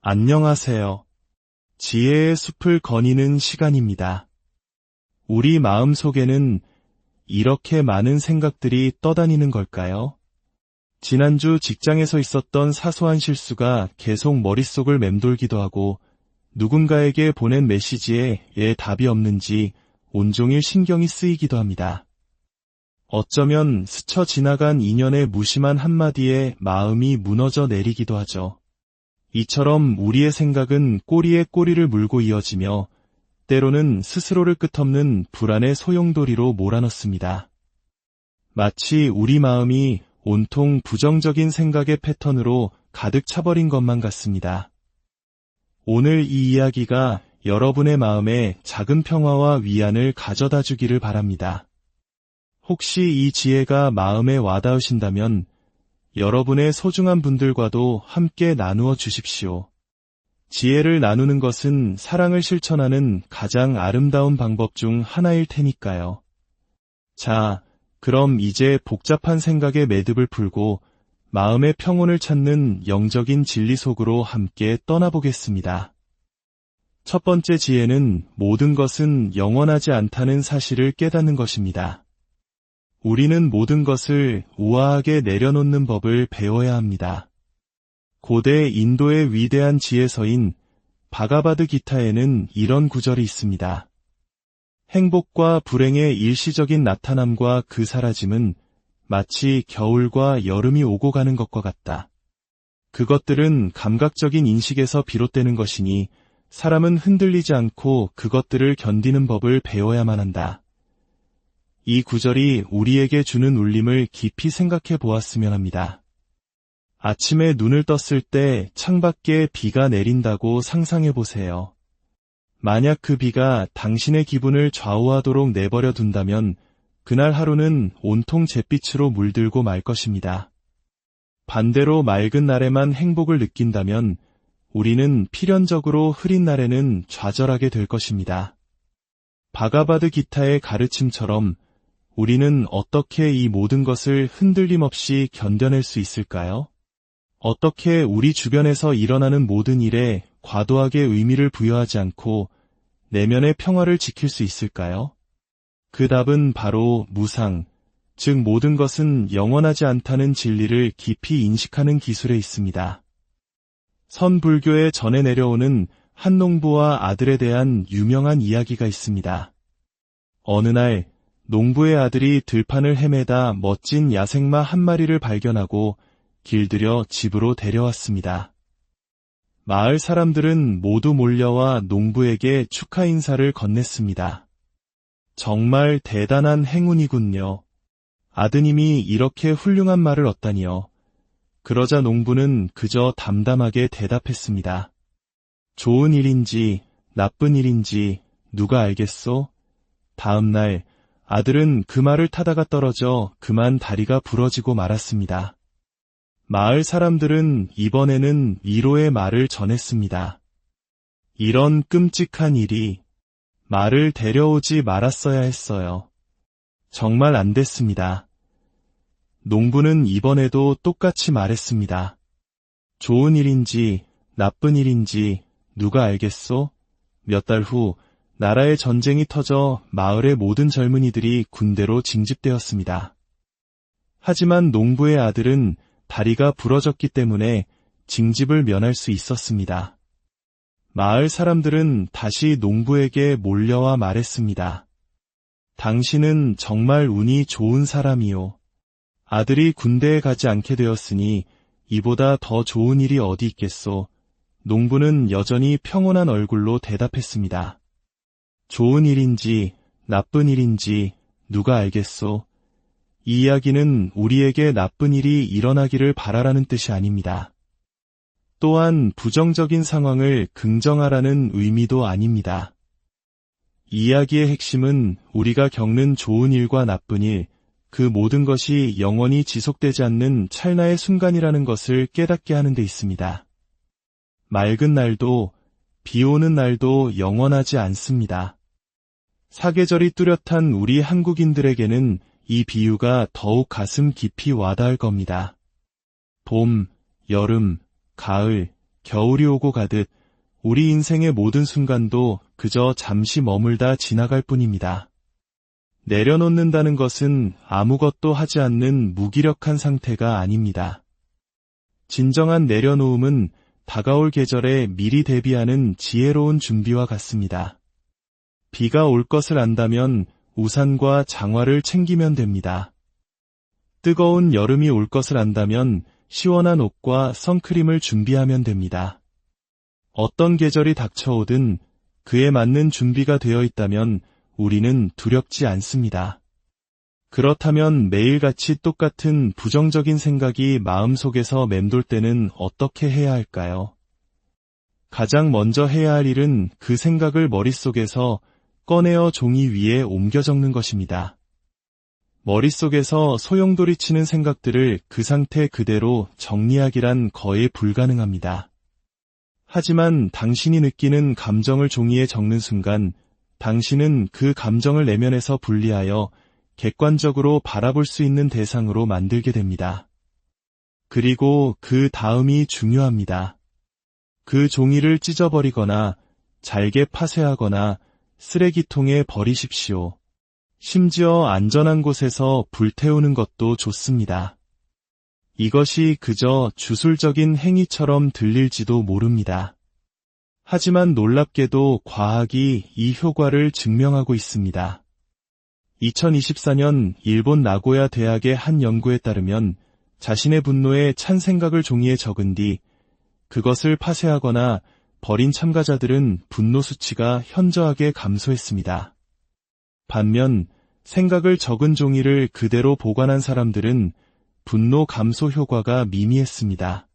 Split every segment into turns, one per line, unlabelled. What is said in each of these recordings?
안녕하세요. 지혜의 숲을 거니는 시간입니다. 우리 마음 속에는 이렇게 많은 생각들이 떠다니는 걸까요? 지난주 직장에서 있었던 사소한 실수가 계속 머릿속을 맴돌기도 하고 누군가에게 보낸 메시지에 왜 답이 없는지 온종일 신경이 쓰이기도 합니다. 어쩌면 스쳐 지나간 인연의 무심한 한마디에 마음이 무너져 내리기도 하죠. 이처럼 우리의 생각은 꼬리에 꼬리를 물고 이어지며 때로는 스스로를 끝없는 불안의 소용돌이로 몰아넣습니다. 마치 우리 마음이 온통 부정적인 생각의 패턴으로 가득 차버린 것만 같습니다. 오늘 이 이야기가 여러분의 마음에 작은 평화와 위안을 가져다 주기를 바랍니다. 혹시 이 지혜가 마음에 와닿으신다면 여러분의 소중한 분들과도 함께 나누어 주십시오. 지혜를 나누는 것은 사랑을 실천하는 가장 아름다운 방법 중 하나일 테니까요. 자, 그럼 이제 복잡한 생각의 매듭을 풀고 마음의 평온을 찾는 영적인 진리 속으로 함께 떠나보겠습니다. 첫 번째 지혜는 모든 것은 영원하지 않다는 사실을 깨닫는 것입니다. 우리는 모든 것을 우아하게 내려놓는 법을 배워야 합니다. 고대 인도의 위대한 지혜서인 바가바드 기타에는 이런 구절이 있습니다. 행복과 불행의 일시적인 나타남과 그 사라짐은 마치 겨울과 여름이 오고 가는 것과 같다. 그것들은 감각적인 인식에서 비롯되는 것이니 사람은 흔들리지 않고 그것들을 견디는 법을 배워야만 한다. 이 구절이 우리에게 주는 울림을 깊이 생각해 보았으면 합니다. 아침에 눈을 떴을 때 창밖에 비가 내린다고 상상해 보세요. 만약 그 비가 당신의 기분을 좌우하도록 내버려 둔다면 그날 하루는 온통 잿빛으로 물들고 말 것입니다. 반대로 맑은 날에만 행복을 느낀다면 우리는 필연적으로 흐린 날에는 좌절하게 될 것입니다. 바가바드 기타의 가르침처럼 우리는 어떻게 이 모든 것을 흔들림 없이 견뎌낼 수 있을까요? 어떻게 우리 주변에서 일어나는 모든 일에 과도하게 의미를 부여하지 않고 내면의 평화를 지킬 수 있을까요? 그 답은 바로 무상, 즉 모든 것은 영원하지 않다는 진리를 깊이 인식하는 기술에 있습니다. 선불교에 전해 내려오는 한 농부와 아들에 대한 유명한 이야기가 있습니다. 어느 날 농부의 아들이 들판을 헤매다 멋진 야생마 한 마리를 발견하고 길들여 집으로 데려왔습니다. 마을 사람들은 모두 몰려와 농부에게 축하 인사를 건넸습니다. 정말 대단한 행운이군요. 아드님이 이렇게 훌륭한 말을 얻다니요. 그러자 농부는 그저 담담하게 대답했습니다. 좋은 일인지 나쁜 일인지 누가 알겠소? 다음 날 아들은 그 말을 타다가 떨어져 그만 다리가 부러지고 말았습니다. 마을 사람들은 이번에는 위로의 말을 전했습니다. 이런 끔찍한 일이 말을 데려오지 말았어야 했어요. 정말 안 됐습니다. 농부는 이번에도 똑같이 말했습니다. 좋은 일인지 나쁜 일인지 누가 알겠소? 몇 달 후 나라의 전쟁이 터져 마을의 모든 젊은이들이 군대로 징집되었습니다. 하지만 농부의 아들은 다리가 부러졌기 때문에 징집을 면할 수 있었습니다. 마을 사람들은 다시 농부에게 몰려와 말했습니다. 당신은 정말 운이 좋은 사람이요. 아들이 군대에 가지 않게 되었으니 이보다 더 좋은 일이 어디 있겠소. 농부는 여전히 평온한 얼굴로 대답했습니다. 좋은 일인지 나쁜 일인지 누가 알겠소. 이 이야기는 우리에게 나쁜 일이 일어나기를 바라라는 뜻이 아닙니다. 또한 부정적인 상황을 긍정하라는 의미도 아닙니다. 이 이야기의 핵심은 우리가 겪는 좋은 일과 나쁜 일, 그 모든 것이 영원히 지속되지 않는 찰나의 순간이라는 것을 깨닫게 하는 데 있습니다. 맑은 날도 비 오는 날도 영원하지 않습니다. 사계절이 뚜렷한 우리 한국인들에게는 이 비유가 더욱 가슴 깊이 와닿을 겁니다. 봄, 여름, 가을, 겨울이 오고 가듯 우리 인생의 모든 순간도 그저 잠시 머물다 지나갈 뿐입니다. 내려놓는다는 것은 아무것도 하지 않는 무기력한 상태가 아닙니다. 진정한 내려놓음은 다가올 계절에 미리 대비하는 지혜로운 준비와 같습니다. 비가 올 것을 안다면 우산과 장화를 챙기면 됩니다. 뜨거운 여름이 올 것을 안다면 시원한 옷과 선크림을 준비하면 됩니다. 어떤 계절이 닥쳐오든 그에 맞는 준비가 되어 있다면 우리는 두렵지 않습니다. 그렇다면 매일같이 똑같은 부정적인 생각이 마음속에서 맴돌 때는 어떻게 해야 할까요? 가장 먼저 해야 할 일은 그 생각을 머릿속에서 꺼내어 종이 위에 옮겨 적는 것입니다. 머릿속에서 소용돌이치는 생각들을 그 상태 그대로 정리하기란 거의 불가능합니다. 하지만 당신이 느끼는 감정을 종이에 적는 순간 당신은 그 감정을 내면에서 분리하여 객관적으로 바라볼 수 있는 대상으로 만들게 됩니다. 그리고 그 다음이 중요합니다. 그 종이를 찢어버리거나 잘게 파쇄하거나 쓰레기통에 버리십시오. 심지어 안전한 곳에서 불태우는 것도 좋습니다. 이것이 그저 주술적인 행위처럼 들릴지도 모릅니다. 하지만 놀랍게도 과학이 이 효과를 증명하고 있습니다. 2024년 일본 나고야 대학의 한 연구에 따르면 자신의 분노에 찬 생각을 종이에 적은 뒤 그것을 파쇄하거나 버린 참가자들은 분노 수치가 현저하게 감소했습니다. 반면 생각을 적은 종이를 그대로 보관한 사람들은 분노 감소 효과가 미미했습니다.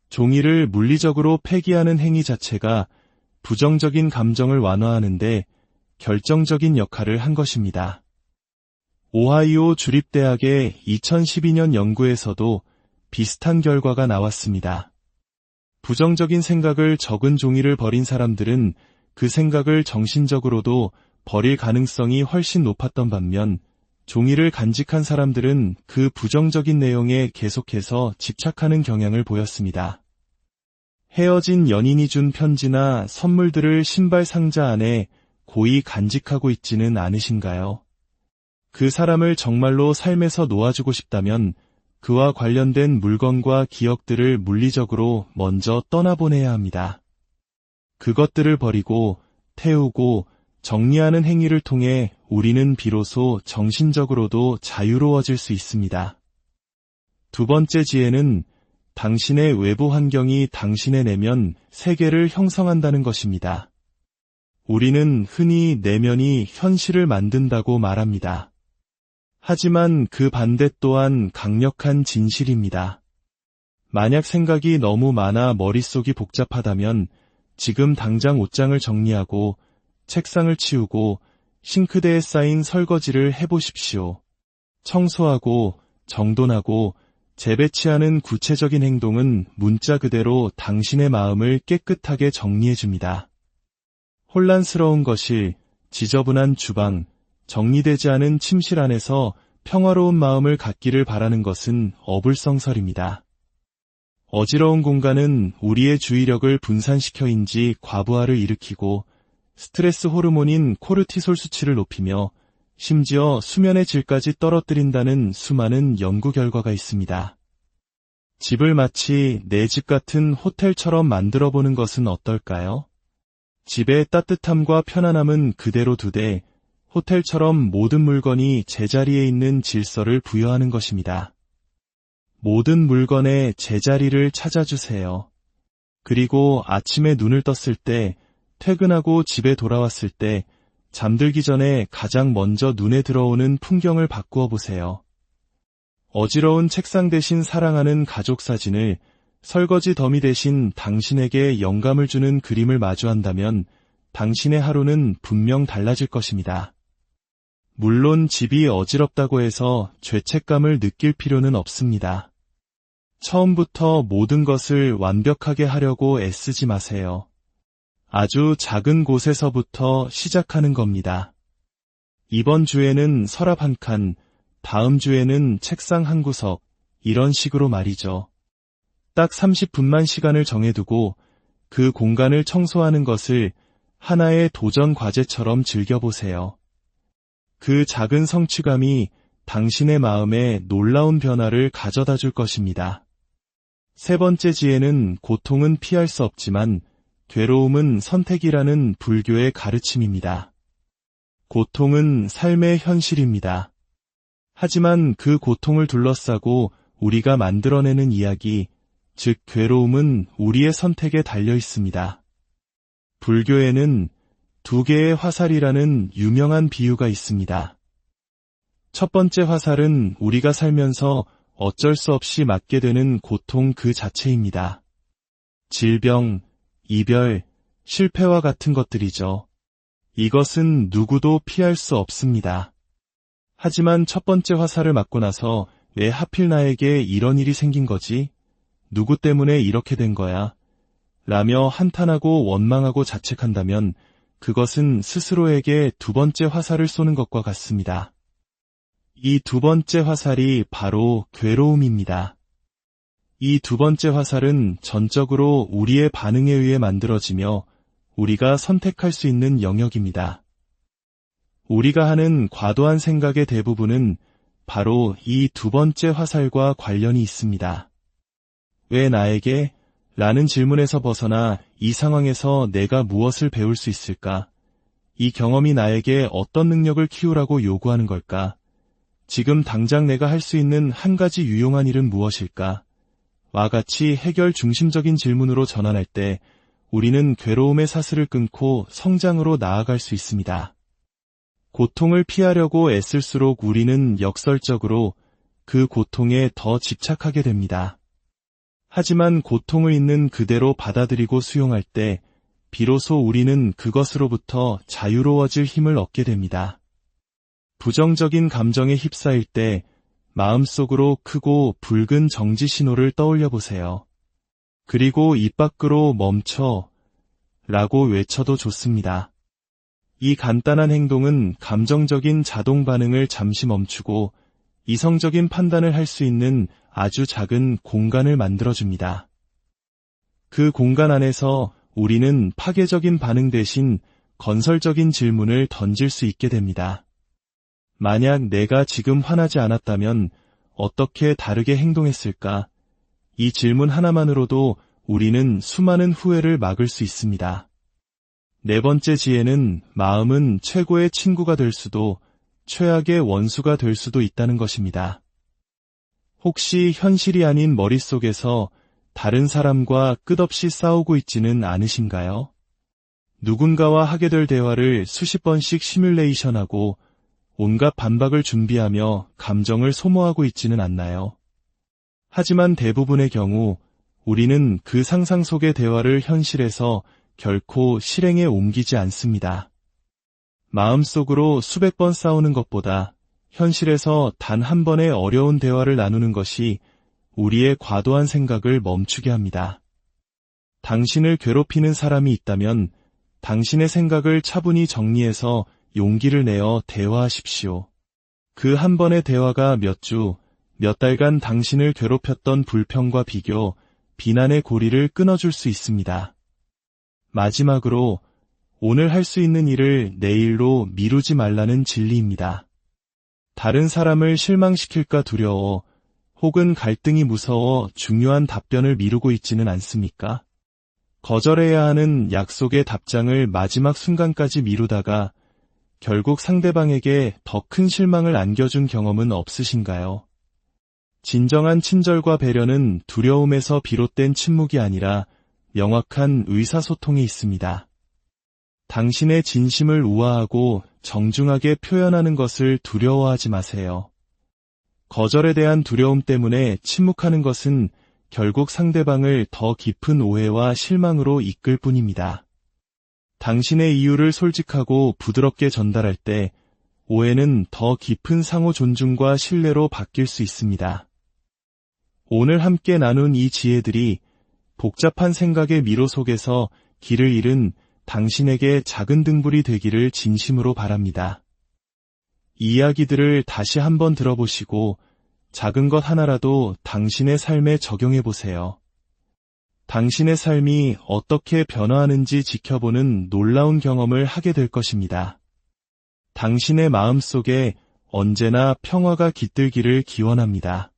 종이를 물리적으로 폐기하는 행위 자체가 부정적인 감정을 완화하는데 결정적인 역할을 한 것입니다. 오하이오 주립대학의 2012년 연구에서도 비슷한 결과가 나왔습니다. 부정적인 생각을 적은 종이를 버린 사람들은 그 생각을 정신적으로도 버릴 가능성이 훨씬 높았던 반면 종이를 간직한 사람들은 그 부정적인 내용에 계속해서 집착하는 경향을 보였습니다. 헤어진 연인이 준 편지나 선물들을 신발 상자 안에 고이 간직하고 있지는 않으신가요? 그 사람을 정말로 삶에서 놓아주고 싶다면 그와 관련된 물건과 기억들을 물리적으로 먼저 떠나보내야 합니다. 그것들을 버리고 태우고 정리하는 행위를 통해 우리는 비로소 정신적으로도 자유로워질 수 있습니다. 두 번째 지혜는 당신의 외부 환경이 당신의 내면 세계를 형성한다는 것입니다. 우리는 흔히 내면이 현실을 만든다고 말합니다. 하지만 그 반대 또한 강력한 진실입니다. 만약 생각이 너무 많아 머릿속이 복잡하다면 지금 당장 옷장을 정리하고 책상을 치우고 싱크대에 쌓인 설거지를 해보십시오. 청소하고 정돈하고 재배치하는 구체적인 행동은 문자 그대로 당신의 마음을 깨끗하게 정리해줍니다. 혼란스러운 거실, 지저분한 주방, 정리되지 않은 침실 안에서 평화로운 마음을 갖기를 바라는 것은 어불성설입니다. 어지러운 공간은 우리의 주의력을 분산시켜인지 과부하를 일으키고 스트레스 호르몬인 코르티솔 수치를 높이며 심지어 수면의 질까지 떨어뜨린다는 수많은 연구 결과가 있습니다. 집을 마치 내 집 같은 호텔처럼 만들어보는 것은 어떨까요? 집의 따뜻함과 편안함은 그대로 두되 호텔처럼 모든 물건이 제자리에 있는 질서를 부여하는 것입니다. 모든 물건의 제자리를 찾아주세요. 그리고 아침에 눈을 떴을 때, 퇴근하고 집에 돌아왔을 때, 잠들기 전에 가장 먼저 눈에 들어오는 풍경을 바꾸어 보세요. 어지러운 책상 대신 사랑하는 가족 사진을, 설거지 더미 대신 당신에게 영감을 주는 그림을 마주한다면 당신의 하루는 분명 달라질 것입니다. 물론 집이 어지럽다고 해서 죄책감을 느낄 필요는 없습니다. 처음부터 모든 것을 완벽하게 하려고 애쓰지 마세요. 아주 작은 곳에서부터 시작하는 겁니다. 이번 주에는 서랍 한 칸, 다음 주에는 책상 한 구석, 이런 식으로 말이죠. 딱 30분만 시간을 정해두고 그 공간을 청소하는 것을 하나의 도전 과제처럼 즐겨보세요. 그 작은 성취감이 당신의 마음에 놀라운 변화를 가져다 줄 것입니다. 세 번째 지혜는 고통은 피할 수 없지만 괴로움은 선택이라는 불교의 가르침입니다. 고통은 삶의 현실입니다. 하지만 그 고통을 둘러싸고 우리가 만들어내는 이야기, 즉 괴로움은 우리의 선택에 달려 있습니다. 불교에는 두 개의 화살이라는 유명한 비유가 있습니다. 첫 번째 화살은 우리가 살면서 어쩔 수 없이 맞게 되는 고통 그 자체입니다. 질병, 이별, 실패와 같은 것들이죠. 이것은 누구도 피할 수 없습니다. 하지만 첫 번째 화살을 맞고 나서 왜 하필 나에게 이런 일이 생긴 거지? 누구 때문에 이렇게 된 거야? 라며 한탄하고 원망하고 자책한다면 그것은 스스로에게 두 번째 화살을 쏘는 것과 같습니다. 이 두 번째 화살이 바로 괴로움입니다. 이 두 번째 화살은 전적으로 우리의 반응에 의해 만들어지며 우리가 선택할 수 있는 영역입니다. 우리가 하는 과도한 생각의 대부분은 바로 이 두 번째 화살과 관련이 있습니다. 왜 나에게? 라는 질문에서 벗어나 이 상황에서 내가 무엇을 배울 수 있을까? 이 경험이 나에게 어떤 능력을 키우라고 요구하는 걸까? 지금 당장 내가 할 수 있는 한 가지 유용한 일은 무엇일까? 와 같이 해결 중심적인 질문으로 전환할 때 우리는 괴로움의 사슬을 끊고 성장으로 나아갈 수 있습니다. 고통을 피하려고 애쓸수록 우리는 역설적으로 그 고통에 더 집착하게 됩니다. 하지만 고통을 있는 그대로 받아들이고 수용할 때 비로소 우리는 그것으로부터 자유로워질 힘을 얻게 됩니다. 부정적인 감정에 휩싸일 때 마음속으로 크고 붉은 정지 신호를 떠올려 보세요. 그리고 입 밖으로 멈춰 라고 외쳐도 좋습니다. 이 간단한 행동은 감정적인 자동 반응을 잠시 멈추고 이성적인 판단을 할 수 있는 아주 작은 공간을 만들어줍니다. 그 공간 안에서 우리는 파괴적인 반응 대신 건설적인 질문을 던질 수 있게 됩니다. 만약 내가 지금 화나지 않았다면 어떻게 다르게 행동했을까? 이 질문 하나만으로도 우리는 수많은 후회를 막을 수 있습니다. 네 번째 지혜는 마음은 최고의 친구가 될 수도 최악의 원수가 될 수도 있다는 것입니다. 혹시 현실이 아닌 머릿속에서 다른 사람과 끝없이 싸우고 있지는 않으신가요? 누군가와 하게 될 대화를 수십 번씩 시뮬레이션하고 온갖 반박을 준비하며 감정을 소모하고 있지는 않나요? 하지만 대부분의 경우 우리는 그 상상 속의 대화를 현실에서 결코 실행에 옮기지 않습니다. 마음속으로 수백 번 싸우는 것보다 현실에서 단 한 번의 어려운 대화를 나누는 것이 우리의 과도한 생각을 멈추게 합니다. 당신을 괴롭히는 사람이 있다면 당신의 생각을 차분히 정리해서 용기를 내어 대화하십시오. 그 한 번의 대화가 몇 주, 몇 달간 당신을 괴롭혔던 불평과 비교, 비난의 고리를 끊어줄 수 있습니다. 마지막으로 오늘 할 수 있는 일을 내일로 미루지 말라는 진리입니다. 다른 사람을 실망시킬까 두려워 혹은 갈등이 무서워 중요한 답변을 미루고 있지는 않습니까? 거절해야 하는 약속의 답장을 마지막 순간까지 미루다가 결국 상대방에게 더 큰 실망을 안겨준 경험은 없으신가요? 진정한 친절과 배려는 두려움에서 비롯된 침묵이 아니라 명확한 의사소통에 있습니다. 당신의 진심을 우아하고 정중하게 표현하는 것을 두려워하지 마세요. 거절에 대한 두려움 때문에 침묵하는 것은 결국 상대방을 더 깊은 오해와 실망으로 이끌 뿐입니다. 당신의 이유를 솔직하고 부드럽게 전달할 때 오해는 더 깊은 상호 존중과 신뢰로 바뀔 수 있습니다. 오늘 함께 나눈 이 지혜들이 복잡한 생각의 미로 속에서 길을 잃은 당신에게 작은 등불이 되기를 진심으로 바랍니다. 이 이야기들을 다시 한번 들어보시고 작은 것 하나라도 당신의 삶에 적용해 보세요. 당신의 삶이 어떻게 변화하는지 지켜보는 놀라운 경험을 하게 될 것입니다. 당신의 마음 속에 언제나 평화가 깃들기를 기원합니다.